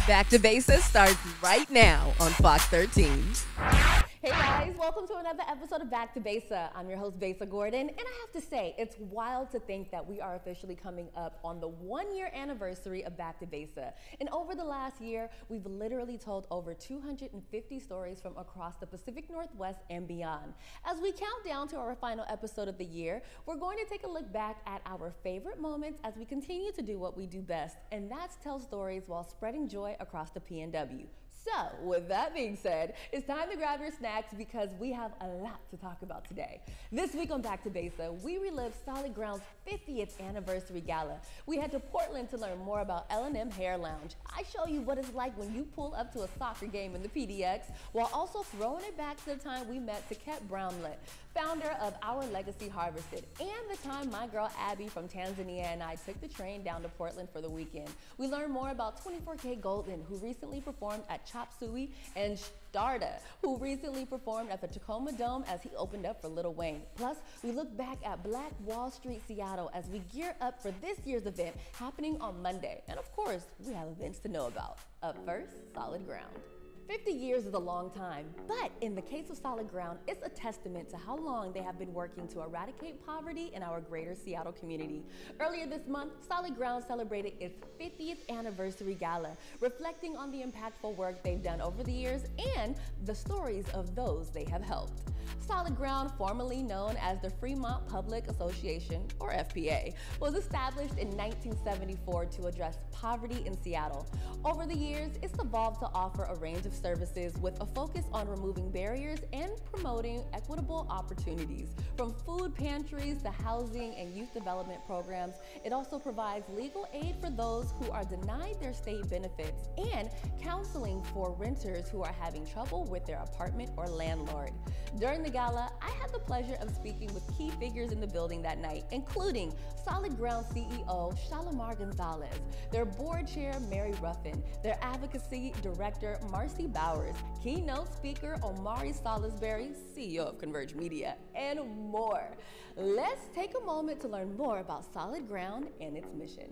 Back to Besa starts right now on Fox 13. Hey guys, welcome to another episode of Back to Besa. I'm your host, Besa Gordon, and I have to say, it's wild to think that we are officially coming up on the 1-year anniversary of Back to Besa. And over the last year, we've literally told over 250 stories from across the Pacific Northwest and beyond. As we count down to our final episode of the year, we're going to take a look back at our favorite moments as we continue to do what we do best, and that's tell stories while spreading joy across the PNW. So, with that being said, it's time to grab your snacks because we have a lot to talk about today. This week on Back to Besa, we relive Solid Ground's 50th Anniversary Gala. We head to Portland to learn more about L&M Hair Lounge. I show you what it's like when you pull up to a soccer game in the PDX, while also throwing it back to the time we met Tiquette Bramlet, founder of Our Legacy Harvested, and the time my girl Abby from Tanzania and I took the train down to Portland for the weekend. We learned more about 24K Golden, who recently performed at Chop Suey, and Starda, who recently performed at the Tacoma Dome as he opened up for Lil Wayne. Plus, we look back at Black Wall Street, Seattle as we gear up for this year's event happening on Monday. And of course, we have events to know about. Up first, Solid Ground. 50 years is a long time, but in the case of Solid Ground, it's a testament to how long they have been working to eradicate poverty in our greater Seattle community. Earlier this month, Solid Ground celebrated its 50th Anniversary Gala, reflecting on the impactful work they've done over the years and the stories of those they have helped. Solid Ground, formerly known as the Fremont Public Association, or FPA, was established in 1974 to address poverty in Seattle. Over the years, it's evolved to offer a range of services with a focus on removing barriers and promoting equitable opportunities. From food pantries to housing and youth development programs, it also provides legal aid for those who are denied their state benefits and counseling for renters who are having trouble with their apartment or landlord. During the gala, I had the pleasure of speaking with key figures in the building that night, including Solid Ground CEO Shalimar Gonzalez, their board chair Mary Ruffin, their advocacy director Marcy Bowers, keynote speaker Omari Salisbury, CEO of Converge Media, and more. Let's take a moment to learn more about Solid Ground and its mission.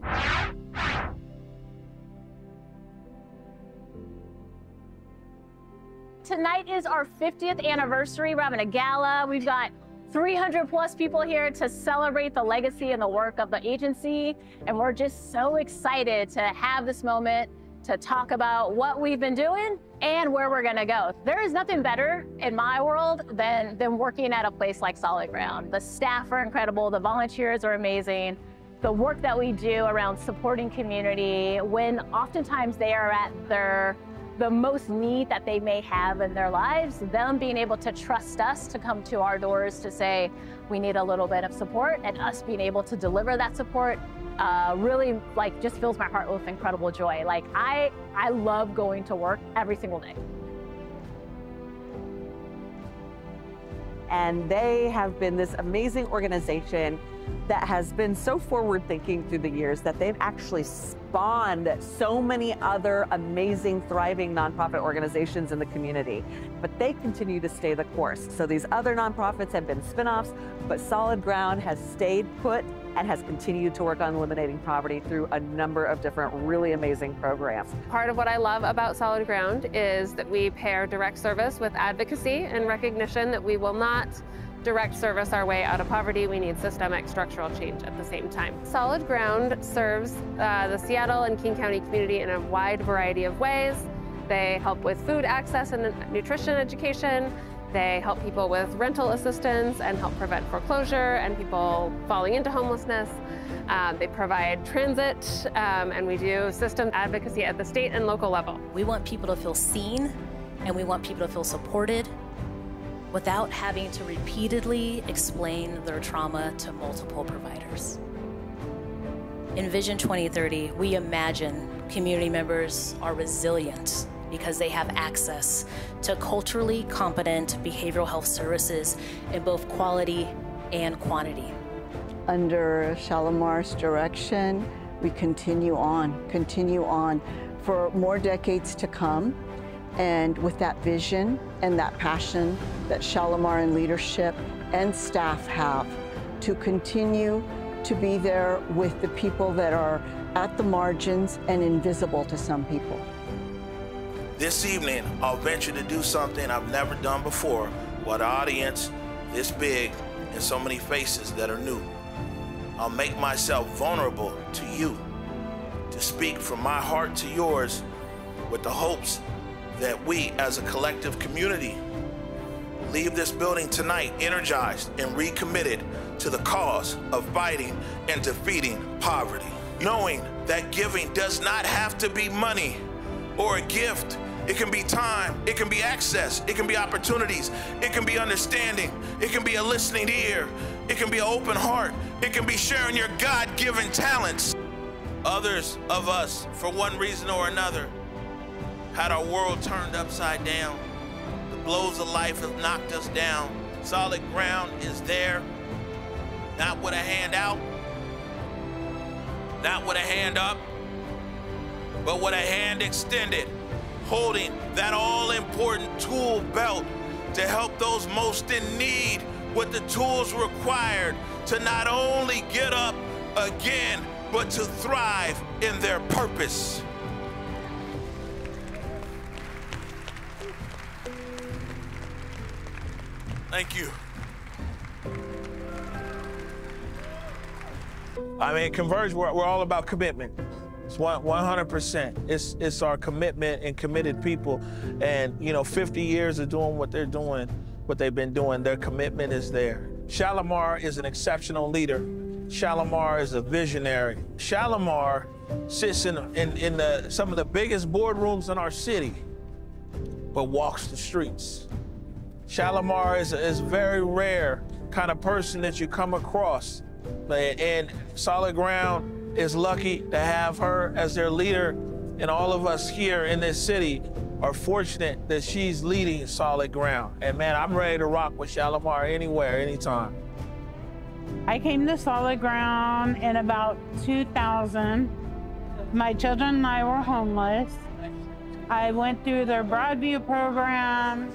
Tonight is our 50th anniversary. We're having a gala. We've got 300 plus people here to celebrate the legacy and the work of the agency. And we're just so excited to have this moment to talk about what we've been doing and where we're gonna go. There is nothing better in my world than working at a place like Solid Ground. The staff are incredible, the volunteers are amazing. The work that we do around supporting community when oftentimes they are at the most need that they may have in their lives, them being able to trust us to come to our doors to say, we need a little bit of support, and us being able to deliver that support really just fills my heart with incredible joy. I love going to work every single day. And they have been this amazing organization that has been so forward-thinking through the years that they've actually spawned so many other amazing, thriving nonprofit organizations in the community. But they continue to stay the course. So these other nonprofits have been spinoffs, but Solid Ground has stayed put and has continued to work on eliminating poverty through a number of different really amazing programs. Part of what I love about Solid Ground is that we pair direct service with advocacy and recognition that we will not direct service our way out of poverty. We need systemic structural change at the same time. Solid Ground serves the Seattle and King County community in a wide variety of ways. They help with food access and nutrition education. They help people with rental assistance and help prevent foreclosure and people falling into homelessness. They provide transit, and we do system advocacy at the state and local level. We want people to feel seen, and we want people to feel supported without having to repeatedly explain their trauma to multiple providers. In Vision 2030, we imagine community members are resilient because they have access to culturally competent behavioral health services in both quality and quantity. Under Shalimar's direction, we continue on for more decades to come. And with that vision and that passion that Shalimar and leadership and staff have to continue to be there with the people that are at the margins and invisible to some people. This evening, I'll venture to do something I've never done before with an audience this big and so many faces that are new. I'll make myself vulnerable to you, to speak from my heart to yours with the hopes that we as a collective community leave this building tonight energized and recommitted to the cause of fighting and defeating poverty. Knowing that giving does not have to be money or a gift. It can be time, it can be access, it can be opportunities, it can be understanding, it can be a listening ear, it can be an open heart, it can be sharing your God-given talents. Others of us, for one reason or another, had our world turned upside down. The blows of life have knocked us down. Solid ground is there, not with a hand out, not with a hand up, but with a hand extended, holding that all-important tool belt to help those most in need with the tools required to not only get up again, but to thrive in their purpose. Thank you. I mean, Converge, we're all about commitment. It's 100%. It's our commitment and committed people. And, you know, 50 years of doing what they're doing, what they've been doing, their commitment is there. Shalimar is an exceptional leader. Shalimar is a visionary. Shalimar sits in some of the biggest boardrooms in our city, but walks the streets. Shalimar is a very rare kind of person that you come across. And Solid Ground is lucky to have her as their leader, and all of us here in this city are fortunate that she's leading Solid Ground. And man, I'm ready to rock with Shalimar anywhere, anytime. I came to Solid Ground in about 2000. My children and I were homeless. I went through their Broadview program,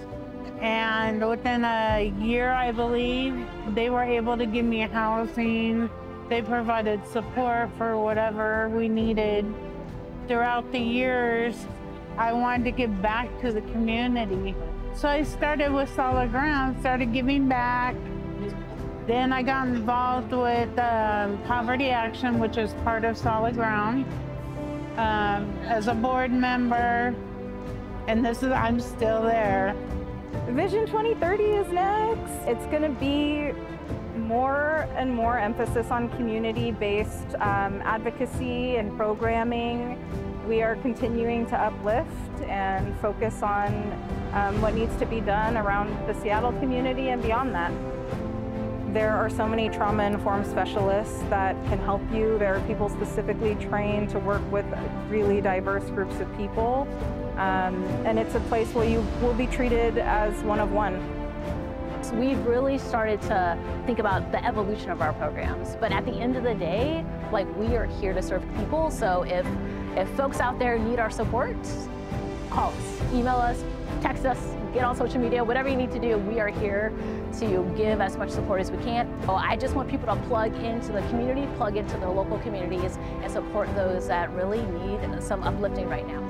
and within a year, I believe, they were able to give me housing. They provided support for whatever we needed. Throughout the years, I wanted to give back to the community. So I started with Solid Ground, started giving back. Then I got involved with Poverty Action, which is part of Solid Ground, as a board member, and I'm still there. Vision 2030 is next. It's going to be more and more emphasis on community-based advocacy and programming. We are continuing to uplift and focus on what needs to be done around the Seattle community and beyond that. There are so many trauma-informed specialists that can help you. There are people specifically trained to work with really diverse groups of people. And it's a place where you will be treated as one of one. So we've really started to think about the evolution of our programs. But at the end of the day, like, we are here to serve people. So if folks out there need our support, call us, email us, text us, get on social media, whatever you need to do, we are here to give as much support as we can. So I just want people to plug into the community, plug into their local communities, and support those that really need some uplifting right now.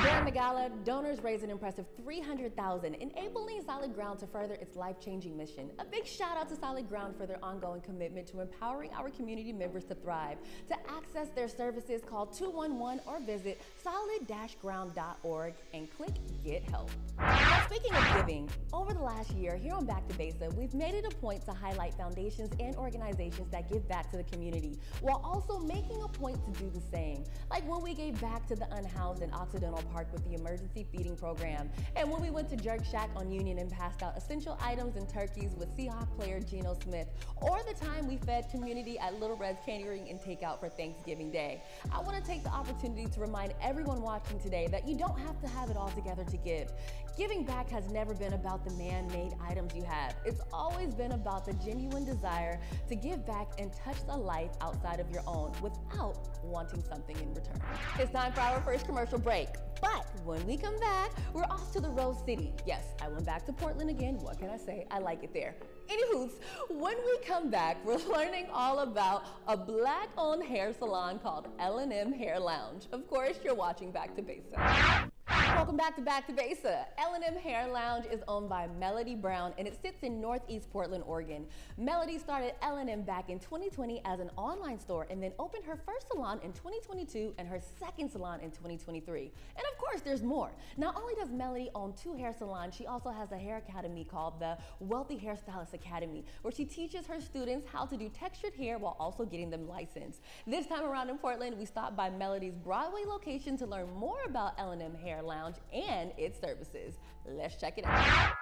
During the gala, donors raised an impressive $300,000, enabling Solid Ground to further its life-changing mission. A big shout out to Solid Ground for their ongoing commitment to empowering our community members to thrive. To access their services, call 211 or visit solid-ground.org and click Get Help. Now, speaking of giving, over the last year here on Back to Besa, we've made it a point to highlight foundations and organizations that give back to the community, while also making a point to do the same. Like when we gave back to the unhoused in Occidental Park with supports the emergency feeding program. And when we went to Jerk Shack on Union and passed out essential items and turkeys with Seahawk player Geno Smith, or the time we fed community at Little Red's Catering and Takeout for Thanksgiving Day. I want to take the opportunity to remind everyone watching today that you don't have to have it all together to give. Giving back has never been about the man-made items you have. It's always been about the genuine desire to give back and touch the life outside of your own without wanting something in return. It's time for our first commercial break. But when we come back, we're off to the Rose City. Yes, I went back to Portland again. What can I say? I like it there. Anywho, when we come back, we're learning all about a Black-owned hair salon called L&M Hair Lounge. Of course, you're watching Back to Besa. Welcome back to Besa. L&M Hair Lounge is owned by Melody Brown, and it sits in Northeast Portland, Oregon. Melody started L&M back in 2020 as an online store and then opened her first salon in 2022 and her second salon in 2023. And of course, there's more. Not only does Melody own 2 hair salons, she also has a hair academy called the Wealthy Hairstylist Academy, where she teaches her students how to do textured hair while also getting them licensed. This time around in Portland, we stopped by Melody's Broadway location to learn more about L&M Hair Lounge and its services. Let's check it out.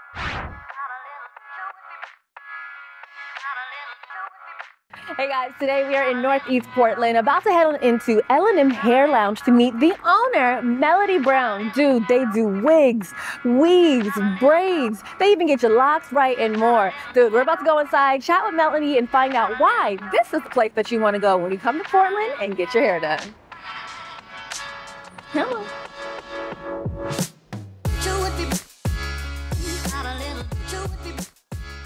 Hey guys, today we are in Northeast Portland, about to head on into L&M Hair Lounge to meet the owner, Melody Brown. Dude, they do wigs, weaves, braids. They even get your locks right and more. Dude, we're about to go inside, chat with Melody, and find out why this is the place that you want to go when you come to Portland and get your hair done. Come on.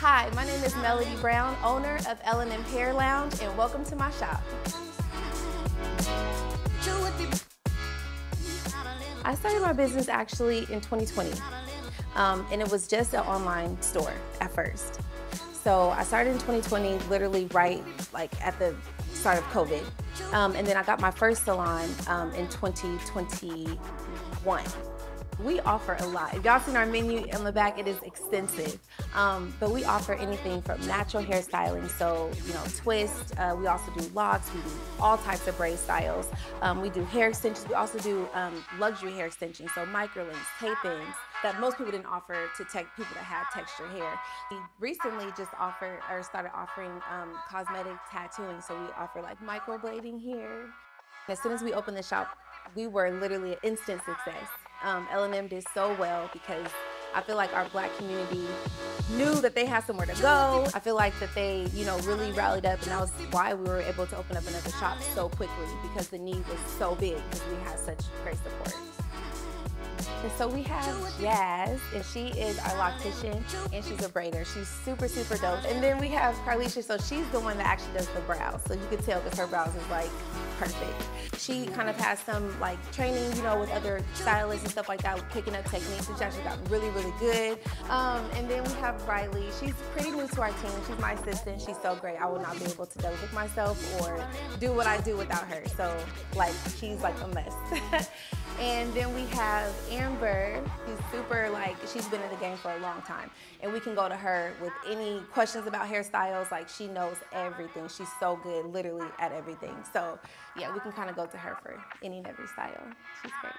Hi, my name is Melody Brown, owner of L&M Hair Lounge, and welcome to my shop. I started my business actually in 2020, and it was just an online store at first. So I started in 2020, literally right at the start of COVID, and then I got my first salon in 2021. We offer a lot. If y'all seen our menu on the back, it is extensive. But we offer anything from natural hairstyling, so twist. We also do locks. We do all types of braid styles. We do hair extensions. We also do luxury hair extensions, so microlinks, tape-ins that most people didn't offer to people that had textured hair. We recently just started offering cosmetic tattooing, so we offer like microblading here. As soon as we opened the shop, we were literally an instant success. L&M did so well because I feel like our Black community knew that they had somewhere to go. I feel like that they, really rallied up, and that was why we were able to open up another shop so quickly, because the need was so big because we had such great support. And so we have Jazz, and she is our loctician, and she's a braider. She's super, super dope. And then we have Carlicia, so she's the one that actually does the brows. So you can tell because her brows is like perfect. She kind of has some training, with other stylists and stuff like that, with picking up techniques. She's actually got really, really good. And then we have Riley. She's pretty new to our team. She's my assistant. She's so great. I would not be able to delegate myself or do what I do without her. So she's like a mess. And then we have Amber. She's super she's been in the game for a long time. And we can go to her with any questions about hairstyles. She knows everything. She's so good, literally at everything. So yeah, we can kind of go to her for any and every style. She's great.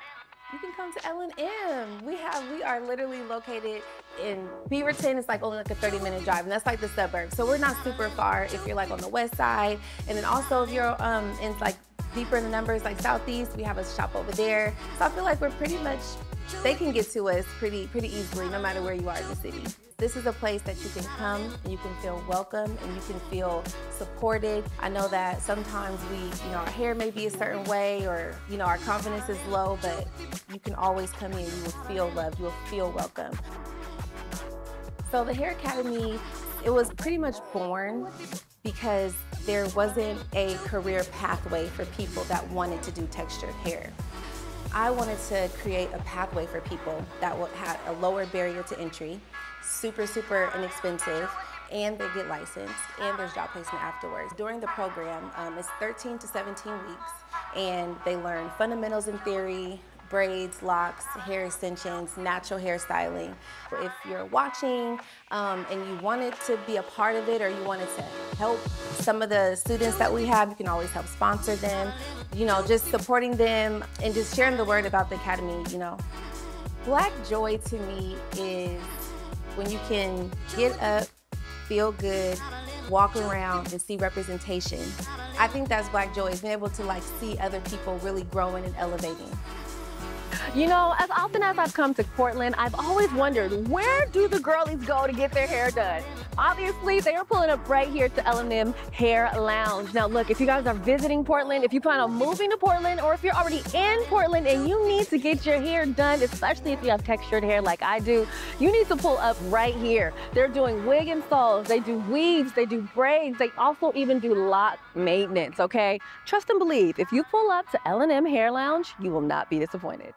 You can come to L&M. We are literally located in Beaverton. It's only a 30-minute drive, and that's the suburbs. So we're not super far if you're on the west side. And then also if you're in deeper in the numbers, Southeast, we have a shop over there. So I feel like we're pretty much, they can get to us pretty easily, no matter where you are in the city. This is a place that you can come and you can feel welcome and you can feel supported. I know that sometimes our hair may be a certain way, or, our confidence is low, but you can always come in and you will feel loved, you will feel welcome. So the Hair Academy, it was pretty much born because there wasn't a career pathway for people that wanted to do textured hair. I wanted to create a pathway for people that would have a lower barrier to entry, super, super inexpensive, and they get licensed, and there's job placement afterwards. During the program, it's 13 to 17 weeks, and they learn fundamentals in theory, braids, locks, hair extensions, natural hairstyling. If you're watching and you wanted to be a part of it, or you wanted to help some of the students that we have, you can always help sponsor them. You know, just supporting them and just sharing the word about the Academy, you know. Black joy to me is when you can get up, feel good, walk around and see representation. I think that's Black joy, is being able to like see other people really growing and elevating. You know, as often as I've come to Portland, I've always wondered, where do the girlies go to get their hair done? Obviously, they are pulling up right here to L&M Hair Lounge. Now look, if you guys are visiting Portland, if you plan on moving to Portland, or if you're already in Portland and you need to get your hair done, especially if you have textured hair like I do, you need to pull up right here. They're doing wig installs, they do weaves, they do braids, they also even do lock maintenance, okay? Trust and believe, if you pull up to L&M Hair Lounge, you will not be disappointed.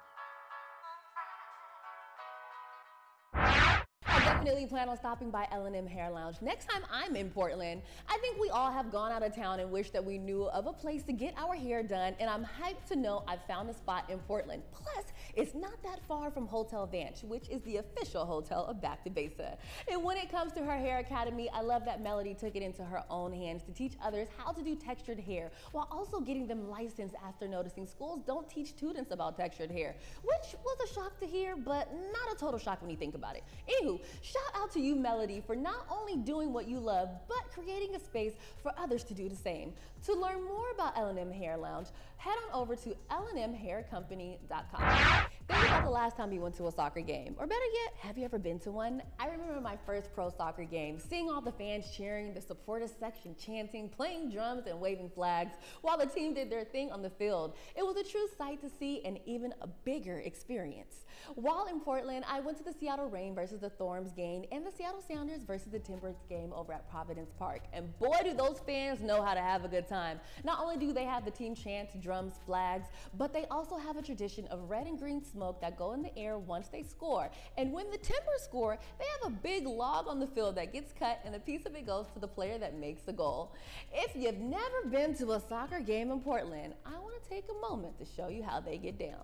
I definitely plan on stopping by L&M Hair Lounge next time I'm in Portland. I think we all have gone out of town and wish that we knew of a place to get our hair done, and I'm hyped to know I found a spot in Portland. Plus, it's not that far from Hotel Vanch, which is the official hotel of Back to Besa. And when it comes to her hair academy, I love that Melody took it into her own hands to teach others how to do textured hair, while also getting them licensed after noticing schools don't teach students about textured hair, which was a shock to hear, but not a total shock when you think about it. Anywho, shout out to you, Melody, for not only doing what you love, but creating a space for others to do the same. To learn more about L&M Hair Lounge, head on over to lmhaircompany.com. Think about the last time you went to a soccer game, or better yet, have you ever been to one? I remember my first pro soccer game, seeing all the fans cheering, the supporters section chanting, playing drums and waving flags while the team did their thing on the field. It was a true sight to see, and even a bigger experience. While in Portland, I went to the Seattle Reign versus the Thorns game and the Seattle Sounders versus the Timbers game over at Providence Park. And boy, do those fans know how to have a good time. Not only do they have the team chants, drums, flags, but they also have a tradition of red and green smoke that go in the air once they score. And when the Timbers score, they have a big log on the field that gets cut, and a piece of it goes to the player that makes the goal. If you've never been to a soccer game in Portland, I want to take a moment to show you how they get down.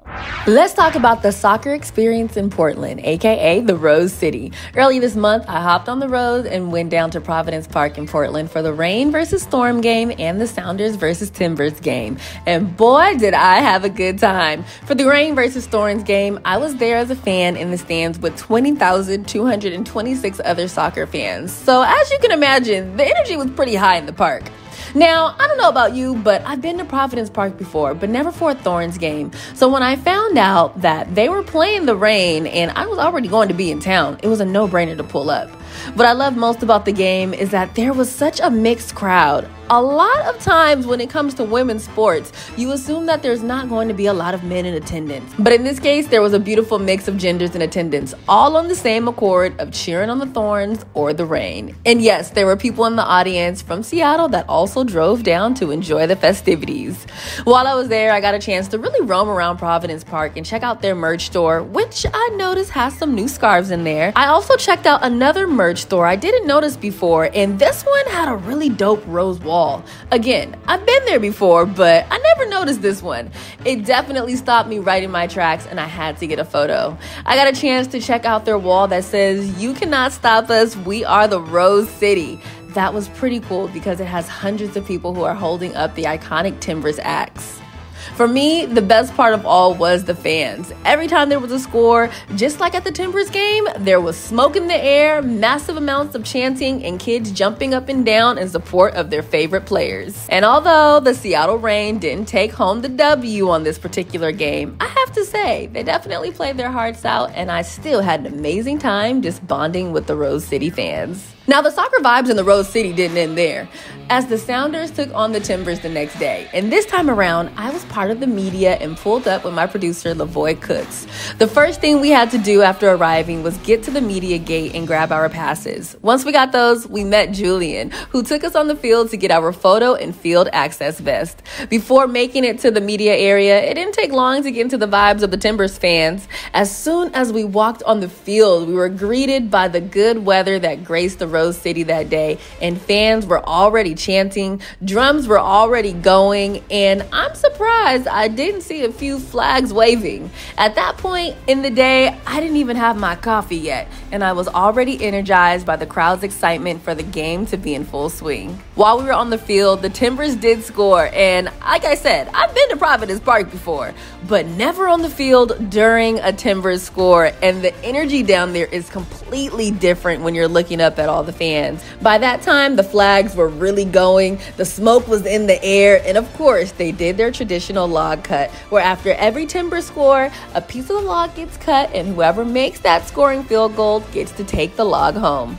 Let's talk about the soccer experience in Portland, aka the Rose City. Early this month, I hopped on the road and went down to Providence Park in Portland for the Reign versus Storm game and the Sounders versus Timbers game. And boy, did I have a good time. For the Reign versus Storms game, I was there as a fan in the stands with 20,226 other soccer fans. So as you can imagine, the energy was pretty high in the park. Now, I don't know about you, but I've been to Providence Park before, but never for a Thorns game. So when I found out that they were playing the Reign and I was already going to be in town, it was a no-brainer to pull up. What I love most about the game is that there was such a mixed crowd. A lot of times when it comes to women's sports, you assume that there's not going to be a lot of men in attendance. But in this case, there was a beautiful mix of genders in attendance, all on the same accord of cheering on the Thorns or the Reign. And yes, there were people in the audience from Seattle that also drove down to enjoy the festivities. While I was there, I got a chance to really roam around Providence Park and check out their merch store, which I noticed has some new scarves in there. I also checked out another merch store I didn't notice before, and this one had a really dope rose wall. Again, I've been there before, but I never noticed this one. It definitely stopped me right in my tracks, and I had to get a photo. I got a chance to check out their wall that says, "You cannot stop us, we are the Rose City." That was pretty cool because it has hundreds of people who are holding up the iconic Timbers axe. For me, the best part of all was the fans. Every time there was a score, just like at the Timbers game, there was smoke in the air, massive amounts of chanting, and kids jumping up and down in support of their favorite players. And although the Seattle Reign didn't take home the W on this particular game, I have to say, they definitely played their hearts out, and I still had an amazing time just bonding with the Rose City fans. Now, the soccer vibes in the Rose City didn't end there, as the Sounders took on the Timbers the next day. And this time around, I was part of the media and pulled up with my producer, Lavoy Cooks. The first thing we had to do after arriving was get to the media gate and grab our passes. Once we got those, we met Julian, who took us on the field to get our photo and field access vest. Before making it to the media area, it didn't take long to get into the vibes of the Timbers fans. As soon as we walked on the field, we were greeted by the good weather that graced the Rose City that day, and fans were already already chanting, drums were already going, and I'm surprised I didn't see a few flags waving. At that point in the day, I didn't even have my coffee yet, and I was already energized by the crowd's excitement for the game to be in full swing. While we were on the field, the Timbers did score, and like I said, I've been to Providence Park before, but never on the field during a Timbers score, and the energy down there is completely different when you're looking up at all the fans. By that time, the flags were really going, the smoke was in the air, and of course, they did their traditional log cut, where after every Timbers score, a piece of the log gets cut, and whoever makes that scoring field goal gets to take the log home.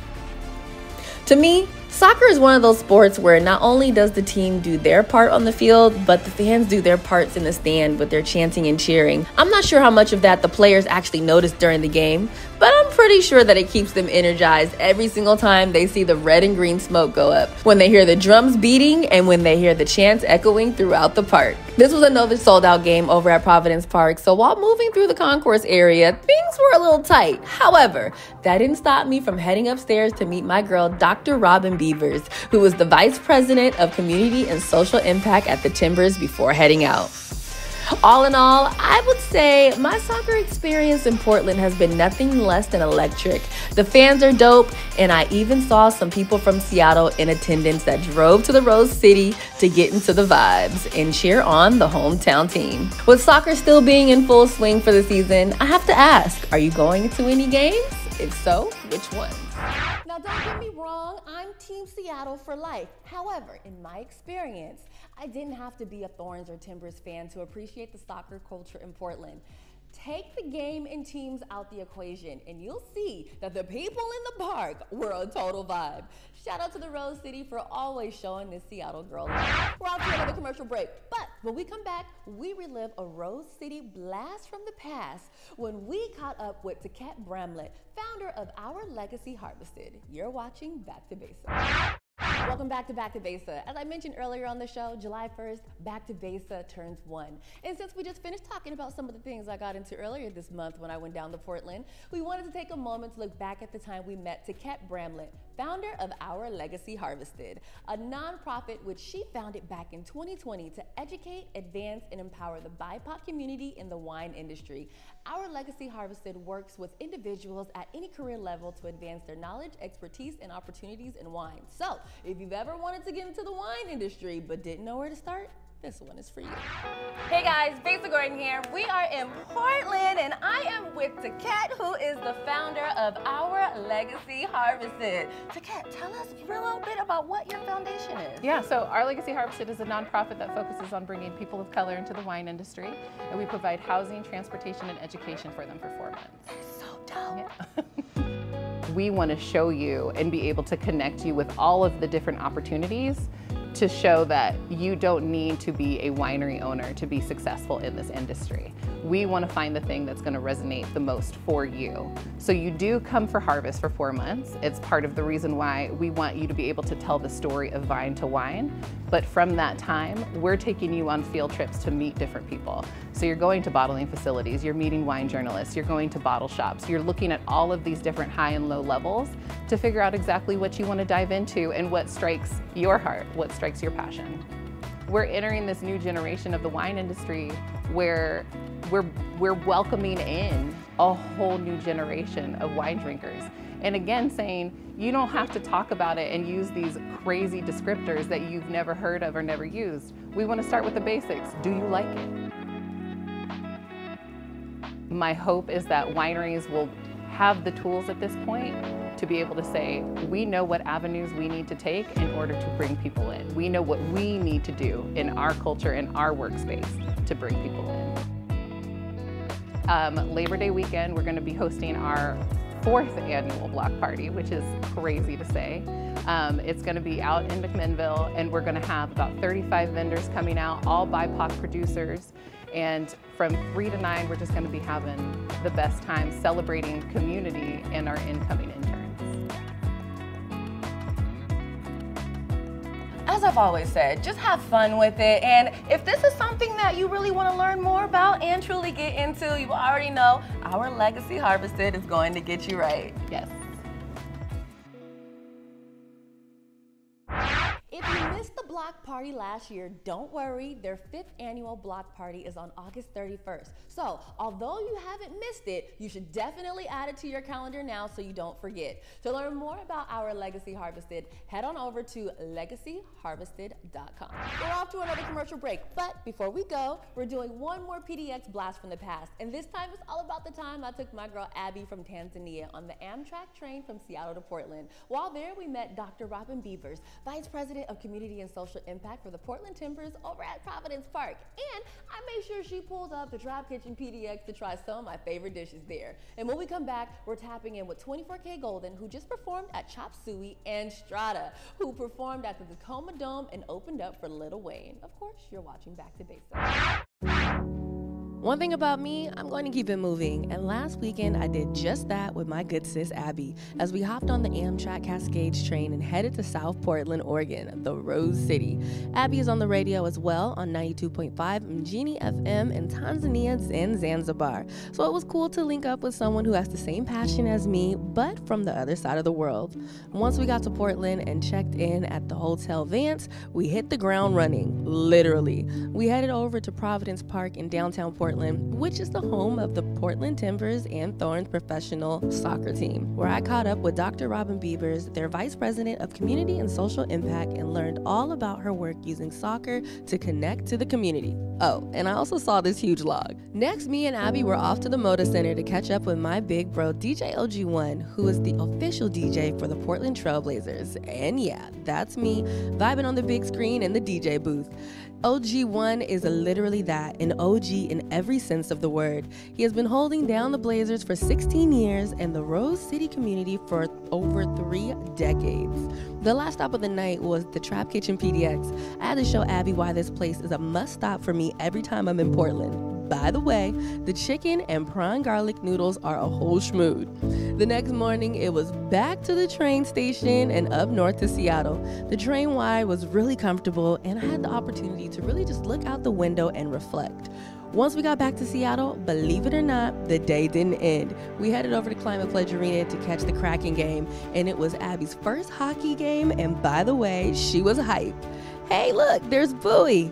To me, soccer is one of those sports where not only does the team do their part on the field, but the fans do their parts in the stand with their chanting and cheering. I'm not sure how much of that the players actually notice during the game, but I'm pretty sure that it keeps them energized every single time they see the red and green smoke go up, when they hear the drums beating, and when they hear the chants echoing throughout the park. This was another sold-out game over at Providence Park, so while moving through the concourse area, things were a little tight. However, that didn't stop me from heading upstairs to meet my girl, Dr. Robin Beavers, who was the Vice President of Community and Social Impact at the Timbers before heading out. All in all, I would say my soccer experience in Portland has been nothing less than electric. The fans are dope, and I even saw some people from Seattle in attendance that drove to the Rose City to get into the vibes and cheer on the hometown team. With soccer still being in full swing for the season, I have to ask, are you going to any games? If so, which ones? Now, don't get me wrong, I'm Team Seattle for life. However, in my experience, I didn't have to be a Thorns or Timbers fan to appreciate the soccer culture in Portland. Take the game and teams out the equation, and you'll see that the people in the park were a total vibe. Shout out to the Rose City for always showing this Seattle girl love. We're off to another commercial break, but when we come back, we relive a Rose City blast from the past when we caught up with Tiquette Bramlet, founder of Our Legacy Harvested. You're watching Back to Besa. Welcome back to Besa. As I mentioned earlier on the show, July 1st, Back to Besa turns 1. And since we just finished talking about some of the things I got into earlier this month when I went down to Portland, we wanted to take a moment to look back at the time we met Tiquette Bramlet, founder of Our Legacy Harvested, a nonprofit which she founded back in 2020 to educate, advance, and empower the BIPOC community in the wine industry. Our Legacy Harvested works with individuals at any career level to advance their knowledge, expertise, and opportunities in wine. So, if you've ever wanted to get into the wine industry but didn't know where to start, this one is for you. Hey guys, Besa Gordon here. We are in Portland and I am with Tiquette, who is the founder of Our Legacy Harvested. Tiquette, tell us a little bit about what your foundation is. Yeah, so Our Legacy Harvested is a nonprofit that focuses on bringing people of color into the wine industry, and we provide housing, transportation, and education for them for 4 months. That's so dope. Yeah. We want to show you and be able to connect you with all of the different opportunities to show that you don't need to be a winery owner to be successful in this industry. We want to find the thing that's going to resonate the most for you. So you do come for harvest for 4 months. It's part of the reason why we want you to be able to tell the story of vine to wine. But from that time, we're taking you on field trips to meet different people. So you're going to bottling facilities, you're meeting wine journalists, you're going to bottle shops, you're looking at all of these different high and low levels to figure out exactly what you want to dive into and what strikes your heart, what strikes your passion. We're entering this new generation of the wine industry where we're welcoming in a whole new generation of wine drinkers. And again, saying you don't have to talk about it and use these crazy descriptors that you've never heard of or never used. We want to start with the basics. Do you like it? My hope is that wineries will have the tools at this point to be able to say, we know what avenues we need to take in order to bring people in. We know what we need to do in our culture, in our workspace to bring people in. Labor Day weekend, we're going to be hosting our 4th annual block party, which is crazy to say. It's going to be out in McMinnville, and we're going to have about 35 vendors coming out, all BIPOC producers. And from 3 to 9, we're just going to be having the best time celebrating community and our incoming interns. As I've always said, just have fun with it. And if this is something that you really want to learn more about and truly get into, you already know Our Legacy Harvested is going to get you right. Yes. If you block party last year, don't worry, their 5th annual block party is on August 31st. So, although you haven't missed it, you should definitely add it to your calendar now so you don't forget. To learn more about our Legacy Harvested, head on over to legacyharvested.com. We're off to another commercial break, but before we go, we're doing one more PDX blast from the past, and this time it's all about the time I took my girl Abby from Tanzania on the Amtrak train from Seattle to Portland. While there, we met Dr. Robin Beavers, Vice President of Community and Social Impact for the Portland Timbers over at Providence Park, and I made sure she pulled up the Trap Kitchen PDX to try some of my favorite dishes there. And when we come back, we're tapping in with 24K Golden, who just performed at Chop Suey, and Starda, who performed at the Tacoma Dome and opened up for Lil Wayne. Of course, you're watching Back to Besa. One thing about me, I'm going to keep it moving. And last weekend, I did just that with my good sis, Abby, as we hopped on the Amtrak Cascades train and headed to South Portland, Oregon, the Rose City. Abby is on the radio as well on 92.5 Mjini FM in Tanzania and Zanzibar. So it was cool to link up with someone who has the same passion as me, but from the other side of the world. Once we got to Portland and checked in at the Hotel Vance, we hit the ground running, literally. We headed over to Providence Park in downtown Portland, which is the home of the Portland Timbers and Thorns professional soccer team, where I caught up with Dr. Robin Beavers, their Vice President of Community and Social Impact, and learned all about her work using soccer to connect to the community. Oh, and I also saw this huge log. Next, me and Abby were off to the Moda Center to catch up with my big bro, DJ OG1, who is the official DJ for the Portland Trailblazers. And yeah, that's me, vibing on the big screen in the DJ booth. OG1 is literally that, an OG in every sense of the word. He has been holding down the Blazers for 16 years and the Rose City community for over 3 decades. The last stop of the night was the Trap Kitchen PDX. I had to show Abby why this place is a must stop for me every time I'm in Portland. By the way, the chicken and prawn garlic noodles are a whole schmood. The next morning, it was back to the train station and up north to Seattle. The train ride was really comfortable, and I had the opportunity to really just look out the window and reflect. Once we got back to Seattle, believe it or not, the day didn't end. We headed over to Climate Pledge Arena to catch the Kraken game, and it was Abby's first hockey game, and by the way, she was hyped. Hey, look, there's Bowie.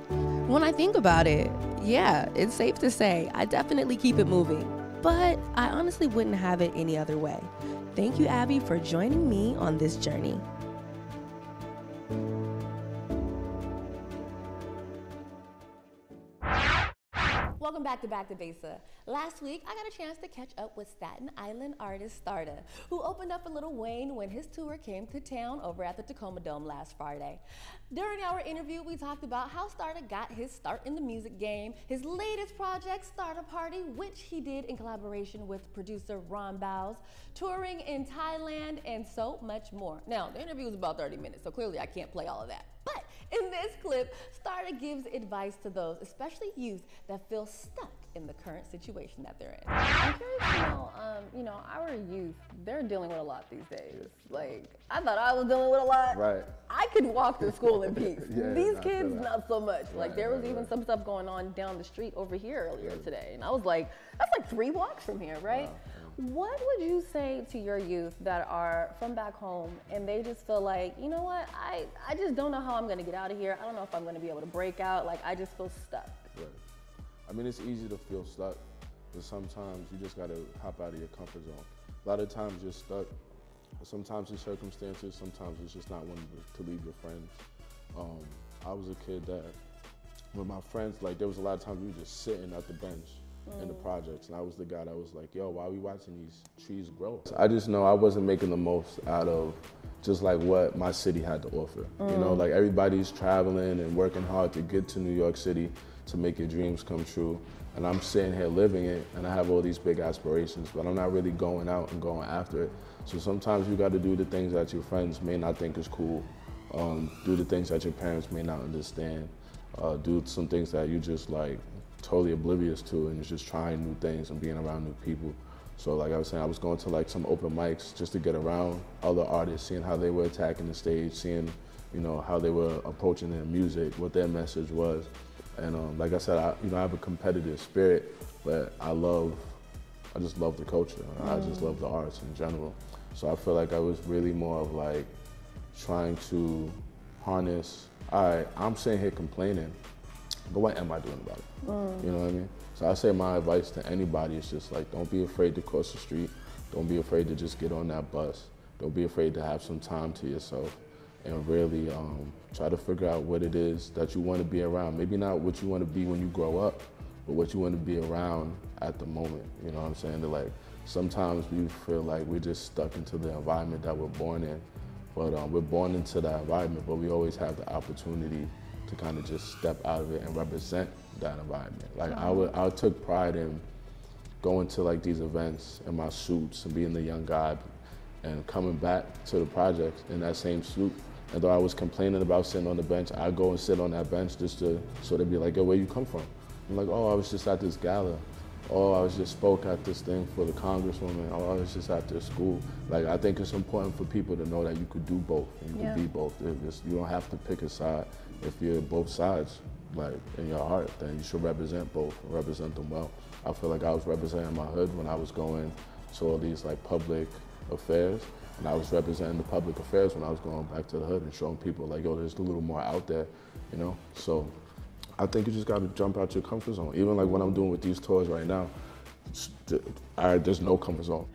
When I think about it, yeah, it's safe to say I definitely keep it moving, but I honestly wouldn't have it any other way. Thank you, Abby, for joining me on this journey. Welcome back to Besa. Last week, I got a chance to catch up with Staten Island artist Starda, who opened up for Lil Wayne when his tour came to town over at the Tacoma Dome last Friday. During our interview, we talked about how Starda got his start in the music game, his latest project, Starda Party, which he did in collaboration with producer Ron Bowes, touring in Thailand, and so much more. Now, the interview was about 30 minutes, so clearly I can't play all of that. But in this clip, Starda gives advice to those, especially youth, that feel stuck in the current situation that they're in. I'm curious to know, our youth, they're dealing with a lot these days. Like, I thought I was dealing with a lot. Right. I could walk to school in peace. Yeah, These kids, not so much. Right, like, there was even some stuff going on down the street over here earlier today. And I was like, that's like 3 blocks from here, right? Wow. What would you say to your youth that are from back home and they just feel like, you know what, I just don't know how I'm gonna get out of here. I don't know if I'm gonna be able to break out. Like, I just feel stuck. Right. I mean, it's easy to feel stuck, but sometimes you just gotta hop out of your comfort zone. A lot of times you're stuck. Sometimes it's circumstances, sometimes it's just not wanting to leave your friends. I was a kid that, with my friends, like, there was a lot of times we were just sitting at the bench in the projects, and I was the guy that was like, yo, why are we watching these trees grow? I just know I wasn't making the most out of just like what my city had to offer. You know, like, everybody's traveling and working hard to get to New York City to make your dreams come true. And I'm sitting here living it, and I have all these big aspirations, but I'm not really going out and going after it. So sometimes you gotta do the things that your friends may not think is cool, do the things that your parents may not understand, do some things that you just like totally oblivious to, and you're just trying new things and being around new people. So like I was saying, I was going to like some open mics just to get around other artists, seeing how they were attacking the stage, seeing, you know, how they were approaching their music, what their message was. And like I said, I have a competitive spirit, but I just love the culture. I just love the arts in general. So I feel like I was really more of like trying to harness all right, I'm sitting here complaining, but what am I doing about it? You know what I mean? So I say my advice to anybody is just like, don't be afraid to cross the street. Don't be afraid to just get on that bus. Don't be afraid to have some time to yourself and really try to figure out what it is that you want to be around. Maybe not what you want to be when you grow up, but what you want to be around at the moment. You know what I'm saying? That like, sometimes we feel like we're just stuck into the environment that we're born in, but we're born into that environment, but we always have the opportunity to kind of just step out of it and represent that environment. Like I took pride in going to like these events in my suits and being the young guy and coming back to the projects in that same suit. And though I was complaining about sitting on the bench, I go and sit on that bench just to, so they'd be like, yo, where you come from? I'm like, oh, I was just at this gala. Oh, I was just spoke at this thing for the congresswoman. Oh, I was just at this school. Like, I think it's important for people to know that you could do both and you could be both. You don't have to pick a side. If you're both sides, like in your heart, then you should represent both and represent them well. I feel like I was representing my hood when I was going to all these like public affairs, and I was representing the public affairs when I was going back to the hood and showing people like, yo, there's a little more out there, you know? So I think you just gotta jump out your comfort zone. Even like what I'm doing with these tours right now, there's no comfort zone.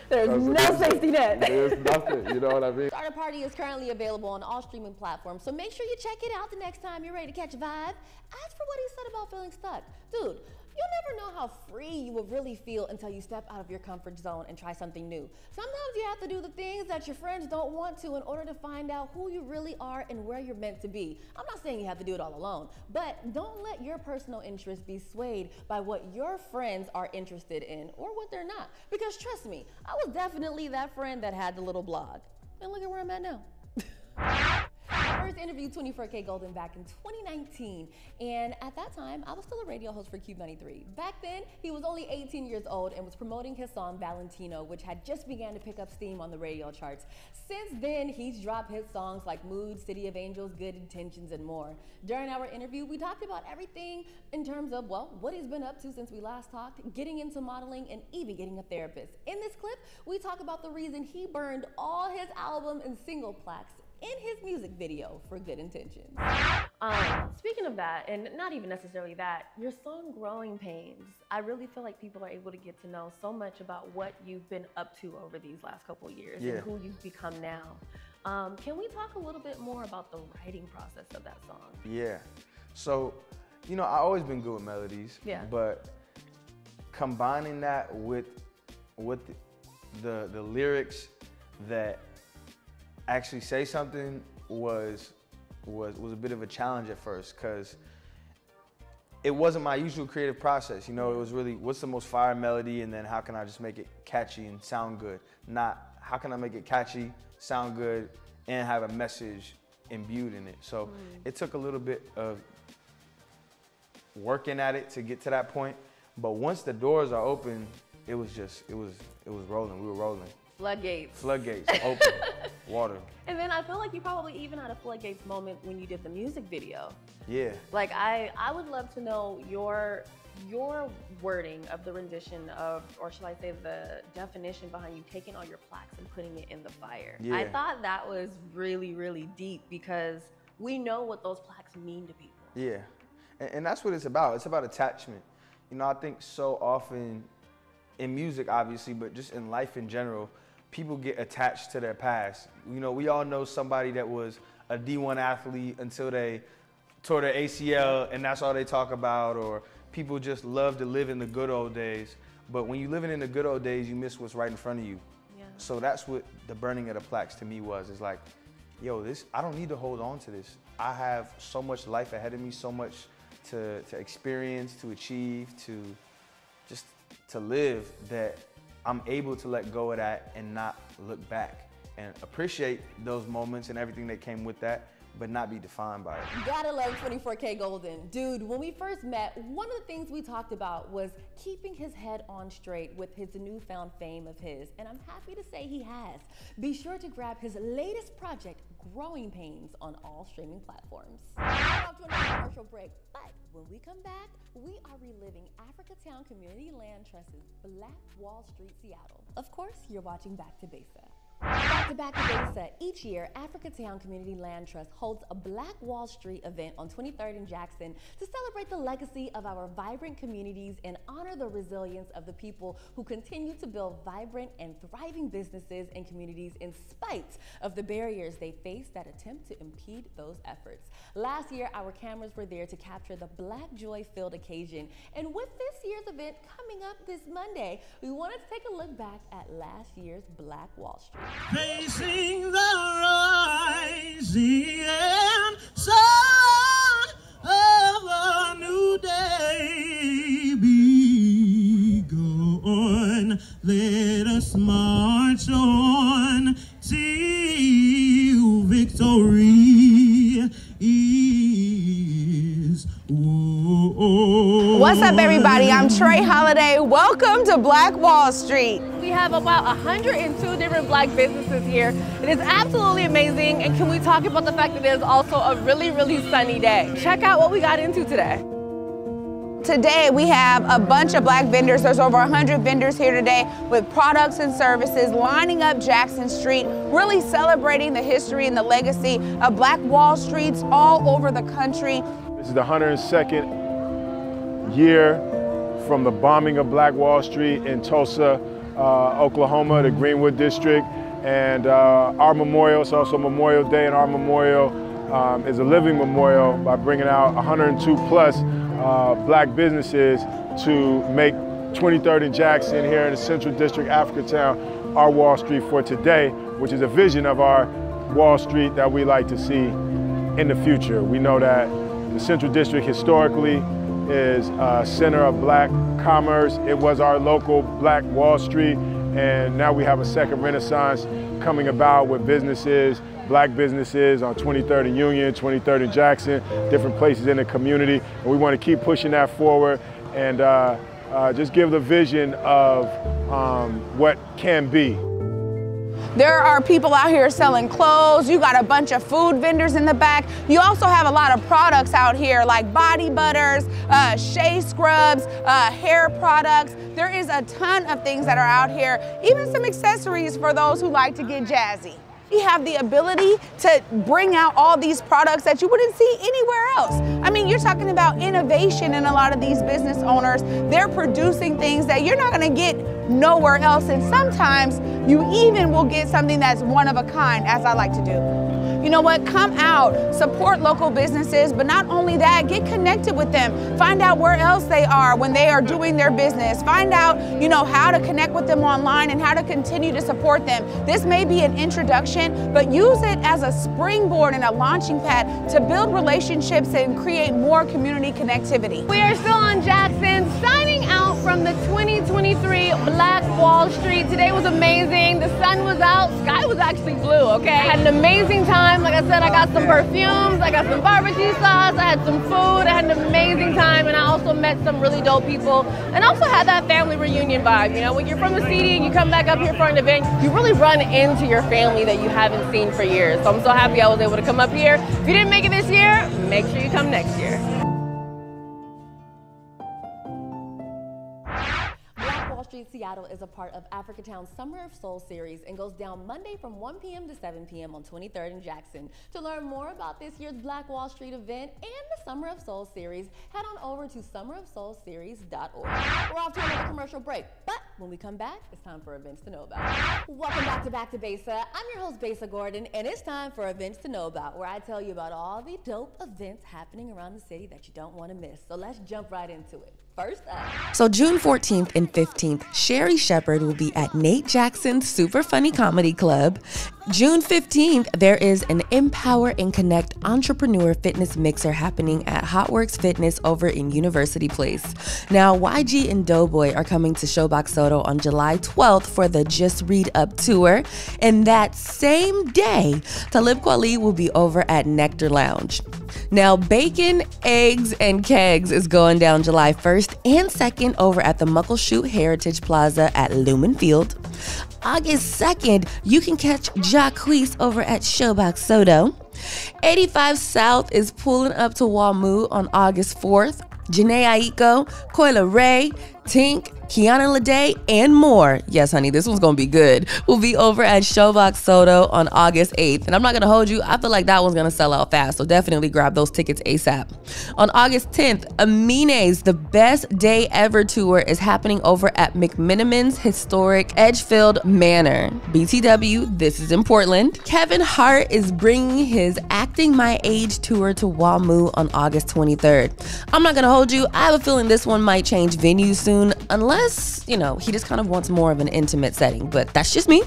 There's no safety net. There's nothing, you know what I mean? Starda Party is currently available on all streaming platforms, so make sure you check it out the next time you're ready to catch a vibe. As for what he said about feeling stuck, dude, you'll never know how free you will really feel until you step out of your comfort zone and try something new. Sometimes you have to do the things that your friends don't want to in order to find out who you really are and where you're meant to be. I'm not saying you have to do it all alone, but don't let your personal interests be swayed by what your friends are interested in or what they're not. Because trust me, I was definitely that friend that had the little blog. And look at where I'm at now. I first interviewed 24K Golden back in 2019, and at that time, I was still a radio host for Cube 93. Back then, he was only 18 years old and was promoting his song Valentino, which had just began to pick up steam on the radio charts. Since then, he's dropped hit songs like Mood, City of Angels, Good Intentions, and more. During our interview, we talked about everything in terms of, well, what he's been up to since we last talked, getting into modeling, and even getting a therapist. In this clip, we talk about the reason he burned all his album and single plaques in his music video for Good Intentions. Speaking of that, and not even necessarily that, your song Growing Pains, I really feel like people are able to get to know so much about what you've been up to over these last couple of years and who you've become now. Can we talk a little bit more about the writing process of that song? Yeah. So, you know, I've always been good with melodies, but combining that with the lyrics that actually say something was a bit of a challenge at first, because it wasn't my usual creative process. You know, it was really, what's the most fire melody, and then how can I just make it catchy and sound good? Not how can I make it catchy, sound good, and have a message imbued in it. So it took a little bit of working at it to get to that point. But once the doors are open, it was rolling. We were rolling. Floodgates, open, water. And then I feel like you probably even had a floodgates moment when you did the music video. Yeah. Like I would love to know your wording of the rendition of, or shall I say the definition behind you taking all your plaques and putting it in the fire. Yeah. I thought that was really, really deep, because we know what those plaques mean to people. Yeah, and that's what it's about. It's about attachment. You know, I think so often in music, obviously, but just in life in general, people get attached to their past. You know, we all know somebody that was a D1 athlete until they tore their ACL and that's all they talk about, or people just love to live in the good old days. But when you're living in the good old days, you miss what's right in front of you. Yeah. So that's what the burning of the plaques to me was. It's like, yo, I don't need to hold on to this. I have so much life ahead of me, so much to experience, to achieve, to live, that I'm able to let go of that and not look back and appreciate those moments and everything that came with that, but not be defined by it. You gotta love 24K Golden. Dude, when we first met, one of the things we talked about was keeping his head on straight with his newfound fame of his, and I'm happy to say he has. Be sure to grab his latest project, Growing Pains, on all streaming platforms. We're off to another commercial break, but when we come back, we are reliving Africatown Community Land Trust's Black Wall Street, Seattle. Of course, you're watching Back to Besa. Back to Besa. Each year, Africatown Community Land Trust holds a Black Wall Street event on 23rd and Jackson to celebrate the legacy of our vibrant communities and honor the resilience of the people who continue to build vibrant and thriving businesses and communities in spite of the barriers they face that attempt to impede those efforts. Last year, our cameras were there to capture the Black Joy-filled occasion. And with this year's event coming up this Monday, we wanted to take a look back at last year's Black Wall Street. Facing the rising sun of a new day begun. Let us march on till victory is won. What's up, everybody? I'm Trey Holiday. Welcome to Black Wall Street. We have about 102 different Black businesses here. It is absolutely amazing. And can we talk about the fact that it is also a really, really sunny day? Check out what we got into today. Today we have a bunch of Black vendors. There's over 100 vendors here today with products and services lining up Jackson Street, really celebrating the history and the legacy of Black Wall Streets all over the country. This is the 102nd year from the bombing of Black Wall Street in Tulsa, Oklahoma, the Greenwood District, and our memorial, it's also Memorial Day, and our memorial is a living memorial by bringing out 102 plus Black businesses to make 23rd and Jackson here in the Central District, Africatown, our Wall Street for today, which is a vision of our Wall Street that we like to see in the future. We know that the Central District historically is a center of Black commerce. It was our local Black Wall Street, and now we have a second renaissance coming about with businesses, Black businesses on 23rd and Union, 23rd and Jackson, different places in the community. And we want to keep pushing that forward and just give the vision of what can be. There are people out here selling clothes. You got a bunch of food vendors in the back. You also have a lot of products out here like body butters, shea scrubs, hair products. There is a ton of things that are out here, even some accessories for those who like to get jazzy. We have the ability to bring out all these products that you wouldn't see anywhere else. I mean, you're talking about innovation in a lot of these business owners. They're producing things that you're not gonna get nowhere else, and sometimes you even will get something that's one of a kind, as I like to do. You know what, come out, support local businesses, but not only that, get connected with them. Find out where else they are when they are doing their business. Find out, you know, how to connect with them online and how to continue to support them. This may be an introduction, but use it as a springboard and a launching pad to build relationships and create more community connectivity. We are still on Jackson, signing out from the 2023 Black Wall Street. Today was amazing. The sun was out, sky was actually blue, okay? I had an amazing time. Like I said, I got some perfumes, I got some barbecue sauce, I had some food, I had an amazing time, and I also met some really dope people, and also had that family reunion vibe. You know, when you're from the city and you come back up here for an event, you really run into your family that you haven't seen for years. So I'm so happy I was able to come up here. If you didn't make it this year, make sure you come next year. Street Seattle is a part of Africatown's Summer of Soul series and goes down Monday from 1 p.m. to 7 p.m. on 23rd and Jackson. To learn more about this year's Black Wall Street event and the Summer of Soul series, head on over to summerofsoulseries.org. We're off to another commercial break, but when we come back, it's time for events to know about. Welcome back to Besa. I'm your host, Besa Gordon, and it's time for events to know about, where I tell you about all the dope events happening around the city that you don't want to miss. So let's jump right into it. First up. So June 14th and 15th, Sherry Shepherd will be at Nate Jackson's Super Funny Comedy Club. June 15th, there is an Empower and Connect Entrepreneur Fitness Mixer happening at Hotworks Fitness over in University Place. Now, YG and Doughboy are coming to Showbox Soto on July 12th for the Just Read Up tour. And that same day, Talib Kweli will be over at Nectar Lounge. Now, Bacon, Eggs, and Kegs is going down July 1st and 2nd over at the Muckleshoot Heritage Plaza at Lumen Field. August 2nd, you can catch Jacquees over at Showbox Soto. 85 South is pulling up to Wamu on August 4th. Janae Aiko, Koila Ray, Tink, Kiana Lede, and more. Yes, honey, this one's gonna be good. Will be over at Showbox Soto on August 8th. And I'm not gonna hold you, I feel like that one's gonna sell out fast, so definitely grab those tickets ASAP. On August 10th, Amine's The Best Day Ever tour is happening over at McMiniman's historic Edgefield Manor. BTW, this is in Portland. Kevin Hart is bringing his Acting My Age tour to WAMU on August 23rd. I'm not gonna hold you, I have a feeling this one might change venues soon, unless, you know, he just kind of wants more of an intimate setting, but that's just me.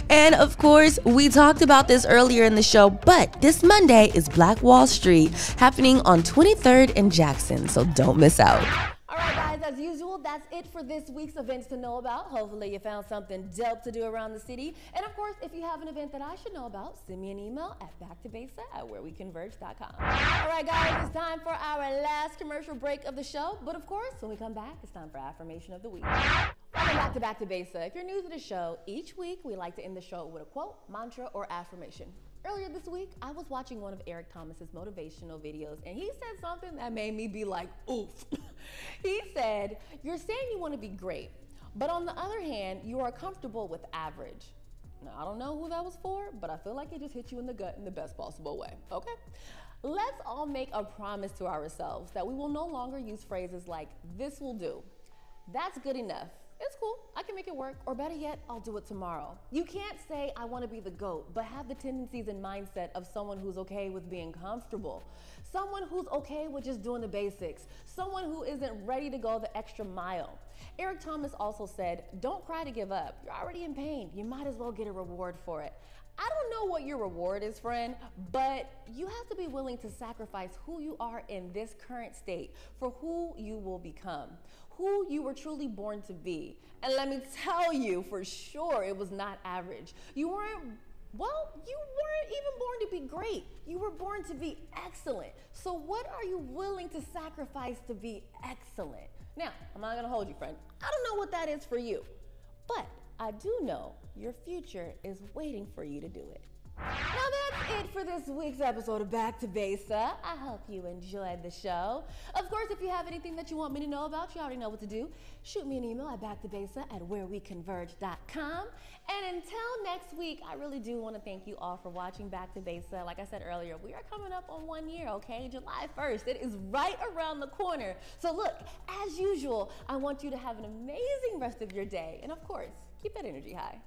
And of course, we talked about this earlier in the show, but this Monday is Black Wall Street happening on 23rd and Jackson, so don't miss out. All right, guys, as usual, that's it for this week's events to know about. Hopefully you found something dope to do around the city. And of course, if you have an event that I should know about, send me an email at backtobesa@whereweconverge.com. All right, guys, it's time for our last commercial break of the show. But of course, when we come back, it's time for Affirmation of the Week. Welcome back to Besa. If you're new to the show, each week we like to end the show with a quote, mantra, or affirmation. Earlier this week, I was watching one of Eric Thomas's motivational videos, and he said something that made me be like, oof. He said, you're saying you want to be great, but on the other hand, you are comfortable with average. Now, I don't know who that was for, but I feel like it just hit you in the gut in the best possible way, okay? Let's all make a promise to ourselves that we will no longer use phrases like, this will do, that's good enough, it's cool, I can make it work, or better yet, I'll do it tomorrow. You can't say, I want to be the GOAT, but have the tendencies and mindset of someone who's okay with being comfortable, someone who's okay with just doing the basics, someone who isn't ready to go the extra mile. Eric Thomas also said, don't cry to give up. You're already in pain. You might as well get a reward for it. I don't know what your reward is, friend, but you have to be willing to sacrifice who you are in this current state for who you will become, who you were truly born to be. And let me tell you for sure, it was not average. You weren't even born to be great. You were born to be excellent. So what are you willing to sacrifice to be excellent? Now, I'm not gonna hold you, friend. I don't know what that is for you, but I do know your future is waiting for you to do it. Now that's it for this week's episode of Back to Besa. I hope you enjoyed the show. Of course, if you have anything that you want me to know about, you already know what to do. Shoot me an email at backtobesa@whereweconverge.com. And until next week, I really do want to thank you all for watching Back to Besa. Like I said earlier, we are coming up on 1 year, okay? July 1st. It is right around the corner. So look, as usual, I want you to have an amazing rest of your day. And of course, keep that energy high.